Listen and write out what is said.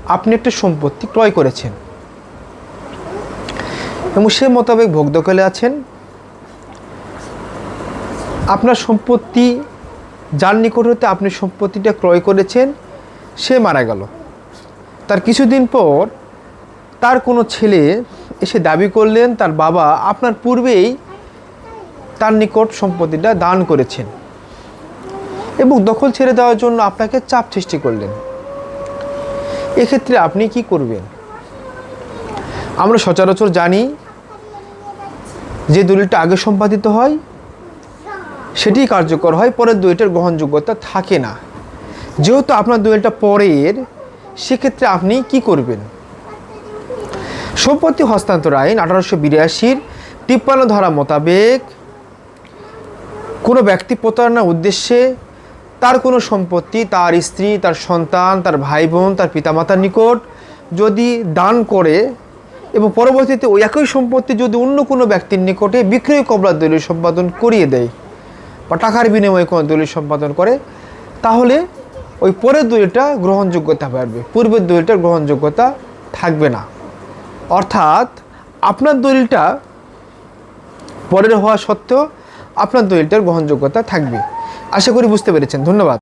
আপনি একটা সম্পত্তি ক্রয় করেছেন এবং সে মোতাবেক ভোগ দখলে আছেন। আপনার সম্পত্তি, যার নিকট হতে আপনি সম্পত্তিটা ক্রয় করেছেন, সে মারা গেল। তার কিছুদিন পর তার কোনো ছেলে এসে দাবি করলেন তার বাবা আপনার পূর্বেই তার নিকট সম্পত্তিটা দান করেছেন এবং দখল ছেড়ে দেওয়ার জন্য আপনাকে চাপ সৃষ্টি করলেন। এক্ষেত্রে আপনি কি করবেন? আমরা সচরাচর জানি যে দলিলটা আগে সম্পাদিত হয় সেটি কার্যকর হয়, পরের দলিলটার গ্রহণযোগ্যতা থাকে না। যেহেতু আপনার দলিলটা পরের, সেক্ষেত্রে আপনি কি করবেন? সম্পত্তি হস্তান্তর আইন 1882 53 ধারা মোতাবেক কোনো ব্যক্তি প্রতারণার উদ্দেশ্যে তার কোনো সম্পত্তি তার স্ত্রী, তার সন্তান, তার ভাই বোন, তার পিতামাতার নিকট যদি দান করে এবং পরবর্তীতে ওই একই সম্পত্তি যদি অন্য কোনো ব্যক্তির নিকটে বিক্রয় কবলার দলিল সম্পাদন করিয়ে দেয় বা টাকার বিনিময়ে কোনো দলিল সম্পাদন করে, তাহলে ওই পরের দলিলটা গ্রহণযোগ্যতা পাবে, পূর্বের দলিলটার গ্রহণযোগ্যতা থাকবে না। অর্থাৎ আপনার দলিলটা পরের হওয়া সত্ত্বেও আপনার দলিলটার গ্রহণযোগ্যতা থাকবে। আশা করি বুঝতে পেরেছেন। ধন্যবাদ।